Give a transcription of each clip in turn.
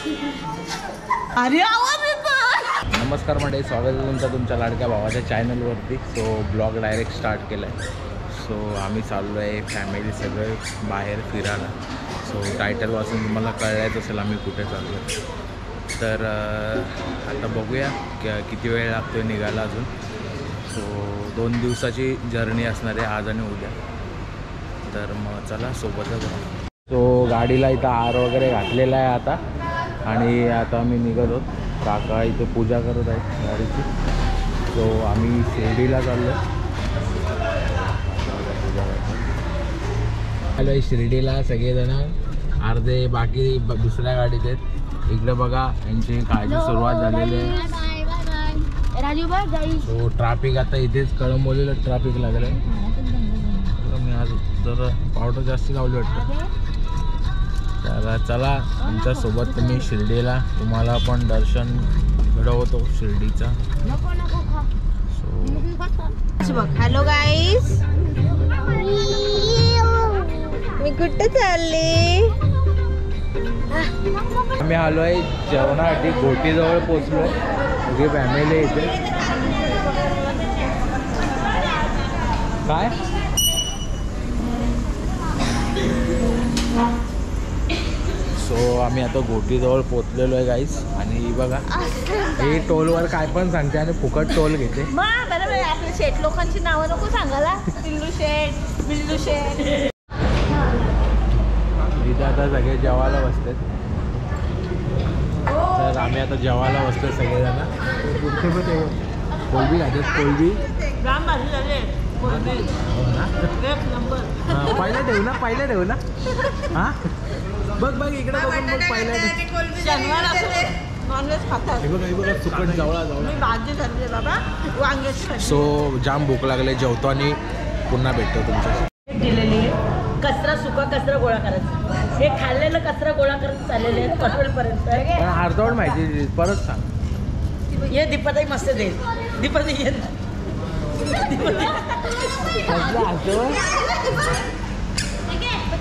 अरे आवाज येतो। नमस्कार मंडळी, स्वागत आहे तुमचं तुमच्या लाडक्या भावाच्या चॅनलवरती। सो ब्लॉग डायरेक्ट स्टार्ट केला आहे। सो आम्ही चाललो आहे फॅमिली सगळे बाहेर फिरायला। सो टायटलपासून तुम्हाला कळायचं असेल आम्ही कुठे चाललो आहे। तर आता बघूया किती वेळ लागतो आहे निघायला अजून। सो 2 दिवसाची जर्नी असणार आहे, आज आणि उद्या। तर मग चला सोबतच राहू। सो गाडीला इथं आर वगैरे घातलेला आहे आता, आणि आता आम्ही निघतो। काका इथे पूजा करत आहेत गाडीची। सो आम्ही शिर्डीला चाललो आहे शिर्डीला। सगळेजण अर्धे बाकी दुसऱ्या गाडीत आहेत। इकडे बघा यांची काळजी सुरुवात झालेली आहे। सो ट्रॅफिक आता इथेच कळंबोलीला ट्रॅफिक लागलं आहे। मी आज जरा पावडर जास्त लावली वाटतं। तर चला आमच्यासोबत तुम्ही शिर्डीला, तुम्हाला पण दर्शन घडवतो शिर्डीचा। सो हॅलो गाईस, मी कुठे चालली? आम्ही आलो आहे जेवणासाठी, घोटीजवळ पोचलो आहे। सगळी फॅमिली इथे। काय सो आम्ही आता घोटीजवळ पोचलेलो आहे गाईस। आणि बघा हे टोलवर काय पण सांगते आणि फुकट टोल घेते। बरोबर, आपल्या शेठ लोकांची नावं नको सांगायला। पिल्लू शेठ, बिल्लू शेठ। इथे आता सगळे जेवायला बसतात। तर आम्ही आता जेवायला बसतो सगळेजण। कोलबी खातात, कोलबी पहिला ठेवू ना, पहिला ठेवू ना। हा बघ बघ इकडे बघून बघ, पहिला नॉनव्हेज खातात। हे बघा सुकट जवळा जवळ भाजी झाली बाबा वांग्याची। सो जाम भूक लागले, जेवतो आणि पुन्हा भेटतो तुमच्याशी। दिलेली कचरा, सुका कचरा गोळा करायचा। हे खाल्लेलं कचरा गोळा करत चाललेले आहेत पटोलपर्यंत। पण अर्धवट माहिती परत सांग। ये दीपाताई मस्त देईल। दीपाताई ये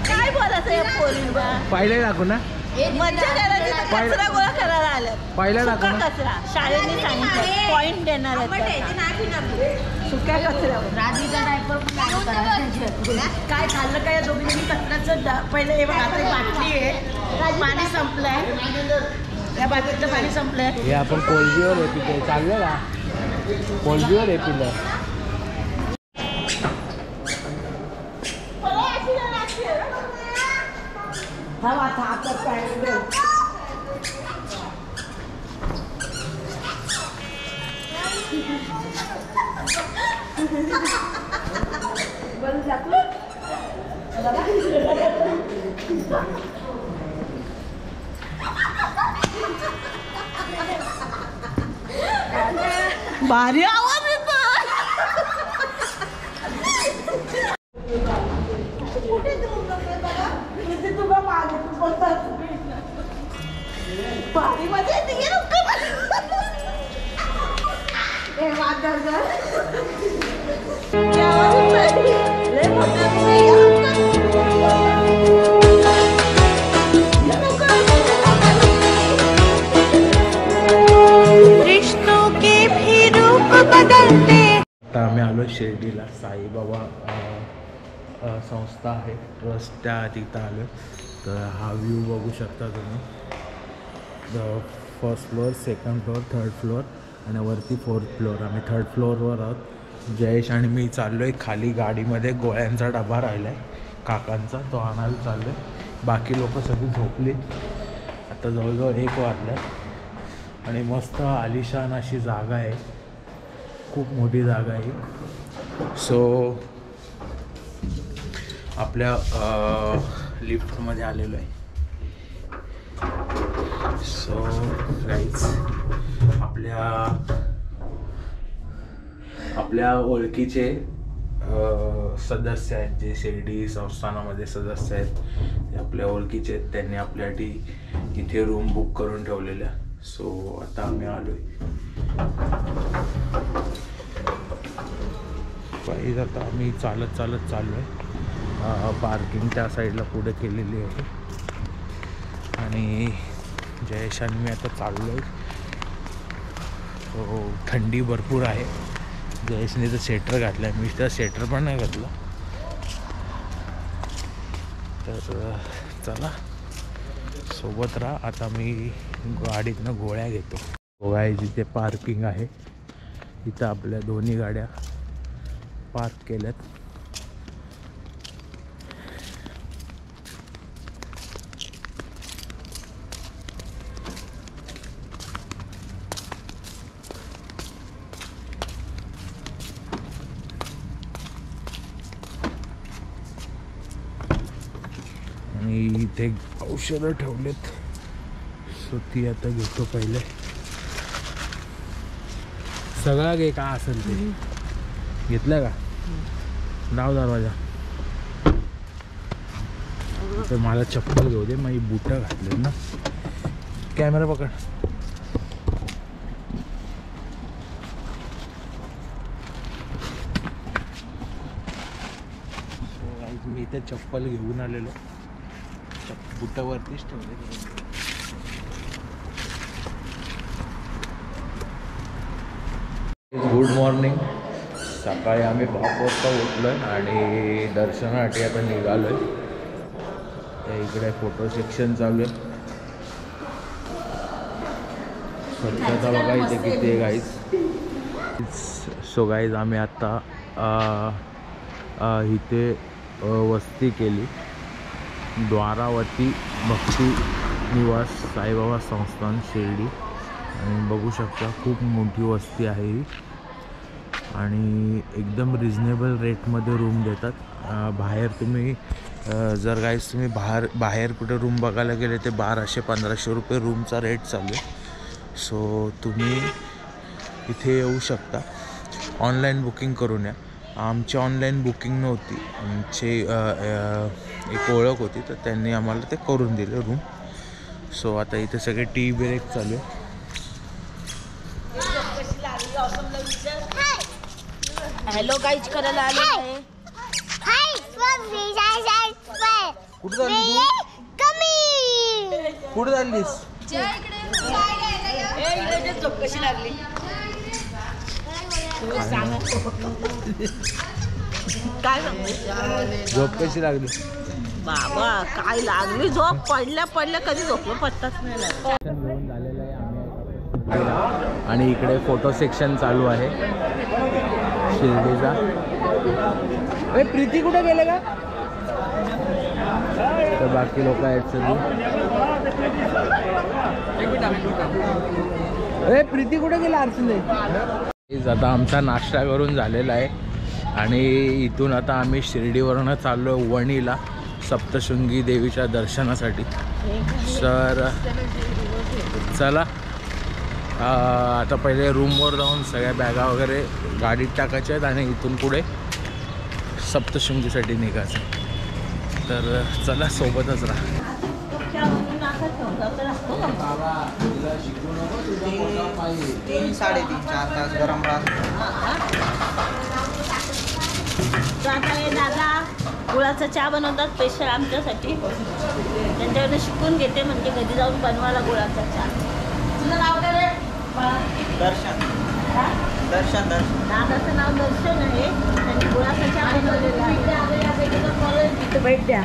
काय बोलायचं या पोरीला? पहिला दाखवू ना, मज्जा करायची तर कचरा गोळा करायला आल्यात। पहिला दाखवू ना। कचरा शाळेने सांगितलं पॉइंट देणार आहेत सुक्या कचऱ्यावर। राधीचा डायपर काय खाल्लं काय? दोघींनी कचऱ्याचं पहिले हे बघा, आता बाटली आहे, पाणी संपलंय, या बाटलीतलं पाणी संपलंय। हे आपण कोलबीवर हे पितो, चाललं का? कोलबीवर हे पिलं। भारी आवाज येतो। भारी मजा येते। रिश्तों के भी रूप बदलते। आता आम्ही आलो शिर्डीला, साईबाबा संस्था आहे, ट्रस्ट, त्या तिथं आलो। तर हा व्ह्यू बघू शकता तुम्ही। First floor, second floor, third floor आणि वरती 4th फ्लोअर। आम्ही 3rd फ्लोअरवर आहोत। जयेश आणि मी चाललो आहे खाली गाडीमध्ये। गोळ्यांचा डबा राहिला आहे काकांचा, तो आणायला चाललो आहे। बाकी लोक सगळी झोपली। आता जवळजवळ 1 वाजलं आणि मस्त आलिशान अशी जागा आहे, खूप मोठी जागा आहे। सो आपल्या लिफ्टमध्ये आलेलो आहे। सो गाईज आपल्या ओळखीचे सदस्य आहेत, जे शिर्डी संस्थानामध्ये सदस्य आहेत, ते आपल्या ओळखीचे आहेत। त्यांनी आपल्यासाठी इथे रूम बुक करून ठेवलेल्या। सो आता आम्ही आलोय पाहिजे। आता आम्ही चालत चाललो आहे। पार्किंग त्या साईडला पुढे केलेली आहे आणि जयेश आणि मी आता चाललो आहे. हो थंडी भरपूर आहे. जयेशने तर स्वेटर घातला आहे, मी तर स्वेटर पण नाही घातलं. तर चला सोबत राहा. आता मी गाडीतनं गोळ्या घेतो. गोळ्या जिथे पार्किंग आहे इथं आपल्या दोन्ही गाड्या पार्क केल्यात. आणि इथे औषधं ठेवलेत, सो ती आता घेतो पहिले. सगळा घे का असेल ते. घेतलं का? लाव दरवाजा. तर मला चप्पल घेऊ दे, माझी बुटं घातले ना. कॅमेरा पकड. मी इथे चप्पल घेऊन आलेलो, बुटावरतीच ठेवले. Good morning. सकाळी आम्ही 5 वाजता उठलो आहे आणि दर्शनासाठी आता निघालो आहे. तर इकडे फोटो सेक्शन चालू आहे. स्वच्छता बघा इथे किती आहे गाईज. सो गाईज आम्ही आत्ता इथे वस्ती केली. द्वारावती भक्ती निवास साईबाबा संस्थान शिर्डी. आणि बघू शकता खूप मोठी वस्ती आहे ही आणि एकदम रिजनेबल रेटमध्ये रूम देतात. बाहेर तुम्ही जर गाईज तुम्ही बाहेर कुठे रूम बघायला गेले ते 1200-1500 रुपये रूमचा रेट चालू आहे. सो तुम्ही इथे येऊ शकता. ऑनलाईन बुकिंग करून या. आमची ऑनलाईन बुकिंग नव्हती, आमची एक ओळख होती तर त्यांनी आम्हाला ते करून दिले रूम. सो आता इथे सगळे टी ब्रेक चालू आहे. हॅलो गाईज करायला आले आहे. कुठं चालली तू? कुठं चाललीस? झोप कशी लागली काय सांगते? झोप कशी लागली बाबा? काय लागली झोप. पडल्या कधी झोपलं पत्ताच नाही घेऊन झालेलं आहे आम्ही. आणि इकडे फोटो सेक्शन चालू आहे शिर्डीचा. प्रीती कुठे गेले का? तर बाकी लोक आहेत सगळी. प्रीती कुठे गेला अर्चने? आता आमचा नाश्ता करून झालेला आहे आणि इथून आता आम्ही शिर्डीवरून चाललो वणीला सप्तशृंगी देवीच्या दर्शनासाठी. तर चला आता पहिले रूमवर जाऊन सगळ्या बॅगा वगैरे गाडीत टाकायच्या आहेत आणि इथून पुढे सप्तशृंगीसाठी निघायचं. तर चला सोबतच राहा. 3-3.5-4 तास गरम दादा गुळाचा चहा बनवतात स्पेशल आमच्यासाठी. त्यांच्याकडे शिकून घेते म्हणजे कधी जाऊन बनवायला गुळाचा चहा. तुझं नाव काय रे? दर्शन. दादाचं नाव दर्शन आहे. त्यांनी गुळाचा चहा बनवलेला आहे. तिथं भेट द्या.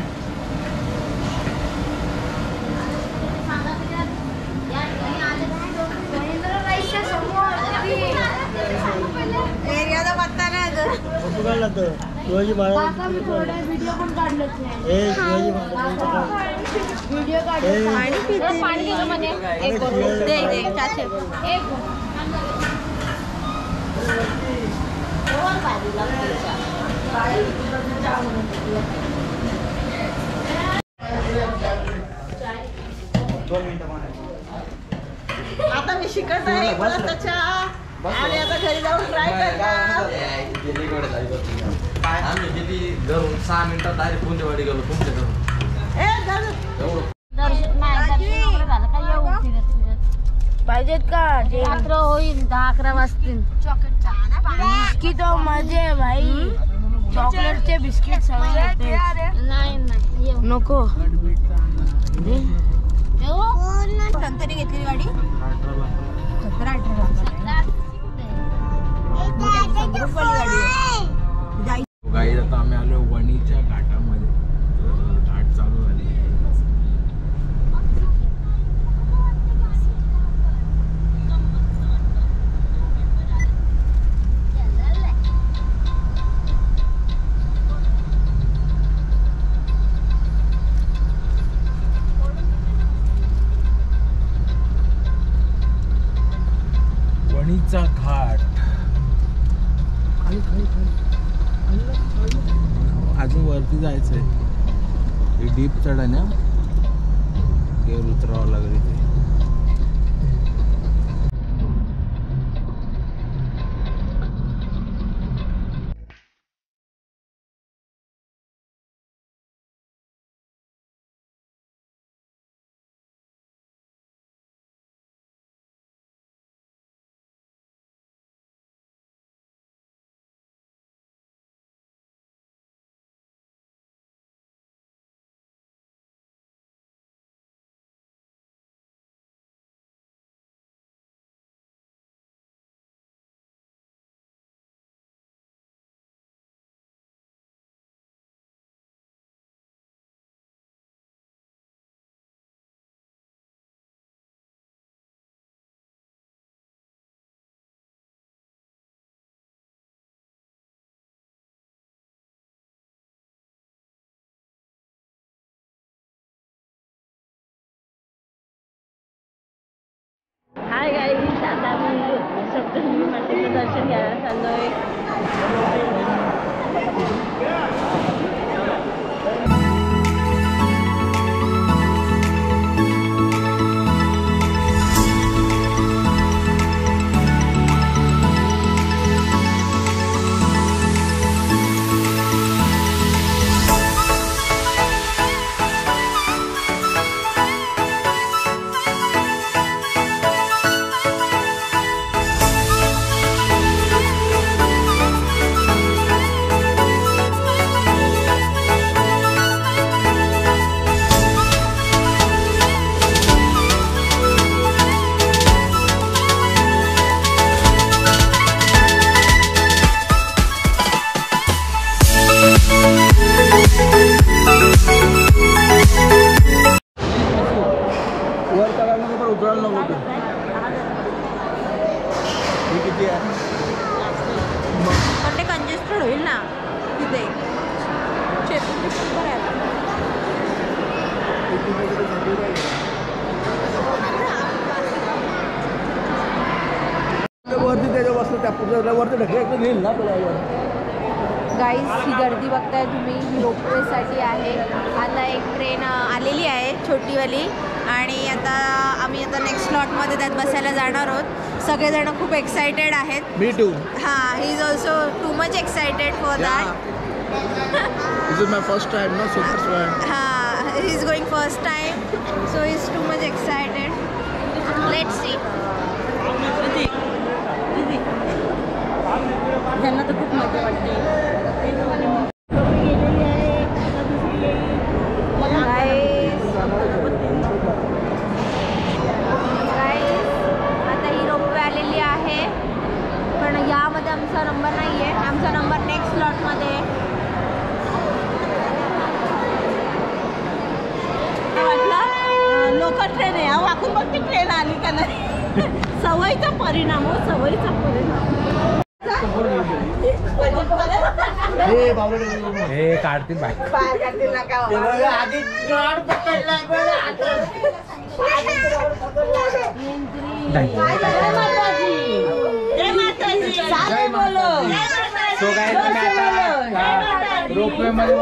एरियाचा पत्ता नाही शिवाजी महाराज व्हिडिओ पण काढलेच नाही. व्हिडिओ काढले पाणी दिलं म्हणे. आता मी शिकत आहे गुळाचा चहा आणि आता घरी जाऊन ट्राय करणार. आम्ही किती घरून 6 मिनिटात डायरेक्ट पुंजवाडी गेलो तुमच्या घरून. पाहिजेत का? रात्र होईल 10-11 वाजतील. बिस्किट मजे भाई. चॉकलेटचे बिस्किट सगळे नाही नको. संतरी किती गाडी 17-18 गाईज आता आम्ही आलो वणीच्या घाटामध्ये. तर घाट चालू झाली. वणीचा घाट अजून वरती जायचंय. हे डीप चढ आहे ना, हे उतरावं लागेल इथे. हाय गाईज, आता आम्ही सप्तशृंगी मातेचं दर्शन घ्यायला चाललोय. पण ते कंजेस्टेड होईल ना तिथे. वरती त्याच्या वस्तू त्या पुढच्या वरती ढकलत नेईल ना तुला. गाईज, ही गर्दी बघताय तुम्ही, ही रोपवेसाठी आहे. आता एक ट्रेन आलेली आहे छोटीवाली आणि आता आम्ही आता नेक्स्ट स्लॉटमध्ये त्यात बसायला जाणार आहोत. सगळेजण खूप एक्सायटेड आहेत. Me too. हां, he is also too much excited for that. This is my first time ना, सो दॅट्स व्हाय. हां, he is going first time, so he is too much excited. Let's see. त्यांना तर खूप मजा वाटते. आता ही ropeway आलेली आहे, पण यामध्ये आमचा नंबर नाही आहे. आमचा नंबर नेक्स्ट स्लॉटमध्ये आहे. वाटलं लोकल ट्रेन आहे, वाकून बघ ती ट्रेन आली का नाही. सवयीचा परिणाम हो, सवयीचा परिणाम. हे काढतील बाय. सो काय रोपवे मध्ये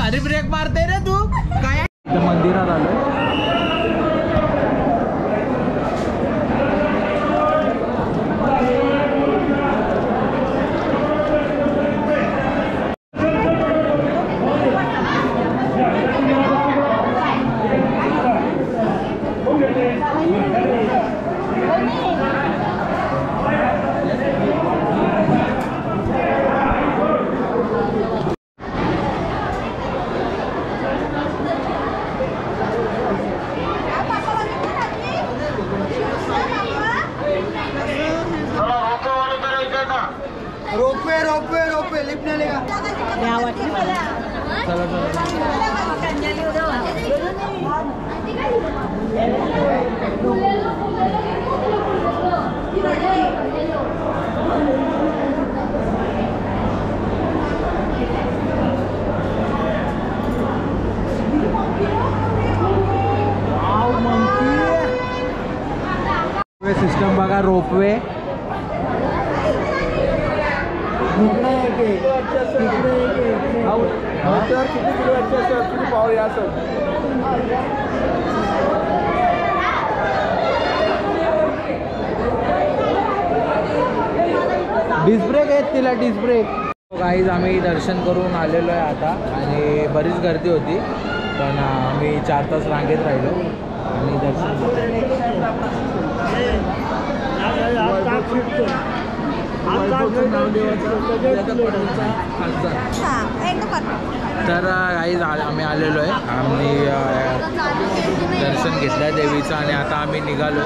भारी ब्रेक मारते रे तू काय. मंदिरात आलोय. रोपवे लिफ्ट नहीं लेगा. चला सिस्टम बघा. रोपवे पावर या सर. डिस्क ब्रेक आहेत तिला, डिस्क ब्रेक. गाईज आम्ही दर्शन करून आलेलो आहे आता आणि बरीच गर्दी होती पण आम्ही 4 तास रांगेत राहिलो आणि दर्शन तर गाईज आम्ही आलेलो आहे. आम्ही दर्शन घेतलं आहे देवीचं आणि आता आम्ही निघालो.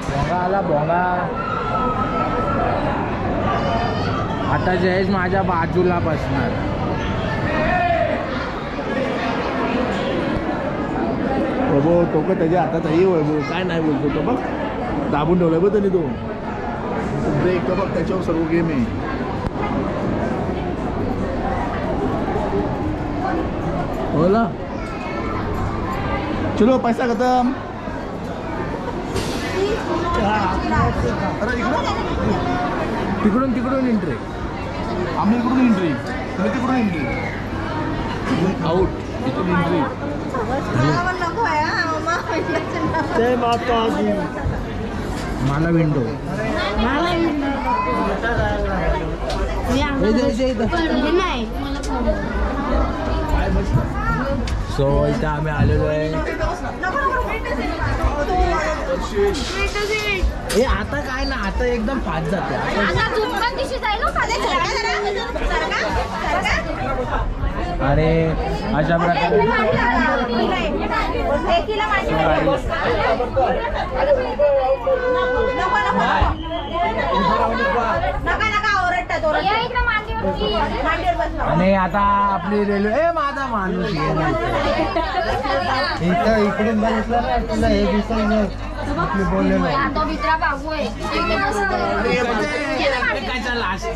भोंगा आला भोंगा. आता जयेश माझ्या बाजूला बसणार. वैभव तो का त्याच्या हातात आहे. वैभव काय नाही बोलतो तो बघ. दाबून ठेवलाय बघ त्यांनी तो ब्रेक बघ. त्याच्यावर सर्व गेम आहे. बोला चलो पैसा खतम. अरे तिकडून तिकडून एंट्री. आम्ही इकडून एंट्री. तुम्ही तिकडून एंट्री. आउट इथून एंट्री. जय माता दी. मला विंडो सो इथं आम्ही आलेलो आहे. हे आता काय ना आता एकदम फास्ट जाते. आणि अशा प्रकारे आणि आता आपली रेल्वे माझा माणूस इकडून बघितलं ना तुला हे दिसत आपली बोलले लास्ट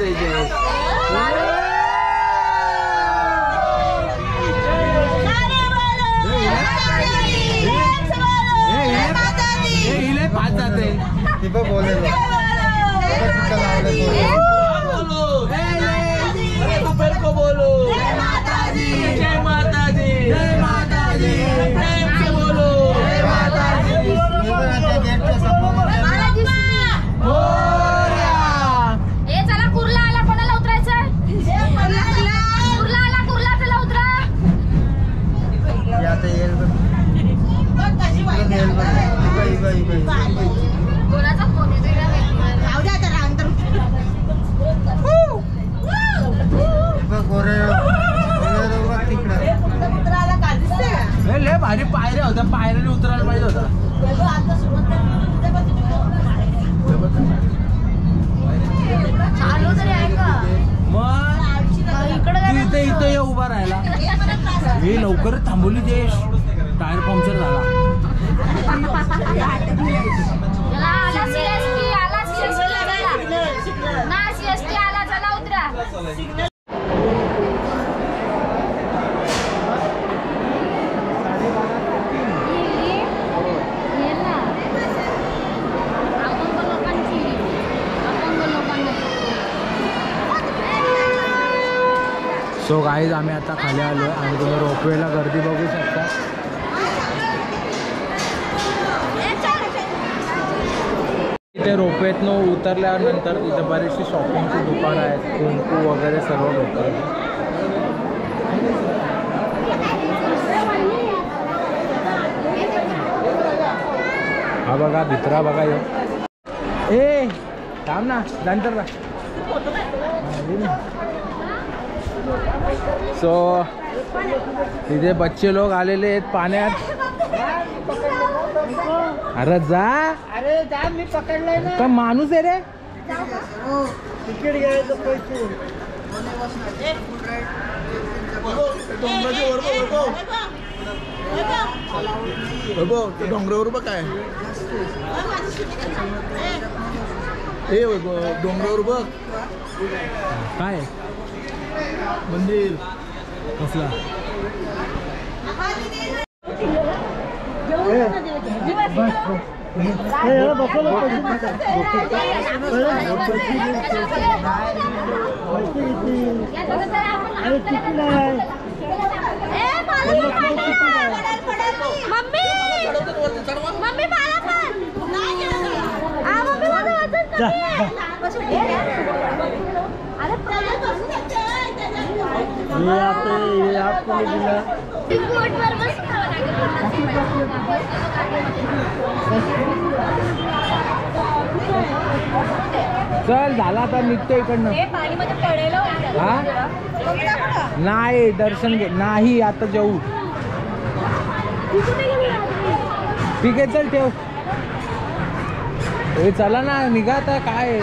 पाच जाते बोले बोलो जय माता दी जय माता दी जय माता दी प्रेम से बोलो जय माता दी. चला कुर्ला आला. कोणाला उतरायचं? कुर्ला आला. कुर्ला चला उतरा. कोणाचा फोन लय भारी पायऱ्या होत्या. पायऱ्याने उतरायला पाहिजे होता. चालू तरी आहे का? मग इथे इथे उभा राहिला. हे लवकर थांबवली. ते टायर पंक्चर झाला. आला CST आला. CST ना CST आला. चला उतरा. सो गाईज आम्ही आता खाली आलो आहे आणि तुम्ही रोपवेला गर्दी बघू शकता. इथे रोपवेतनं उतरल्यानंतर इथे बरीचशी शॉपिंगची दुकानं आहेत, कुंकू वगैरे सर्व भेटतं. हा बघा भित्रा बघा यो. ए थांब ना नंतर. सो तिथे बच्चे लोक आलेले आहेत पाण्यात. अरे जा. अरे जा, मी पकडलंय ना. का माणूस आहे रे. तिकीट घ्यायचं पैसे. डोंगरावर बघ काय हे डोंगरावर बघ काय मंदिर कसला. मम्मी मला पण. मम्मी माझं वजन कमी आहे. बोटवर बस खावं चल झाला आता निघतो इकडनं. पाणीमध्ये पडायला हा नाही दर्शन घे नाही आता जाऊ. ठीक आहे चल ठेव. हे चला ना निघा आता काय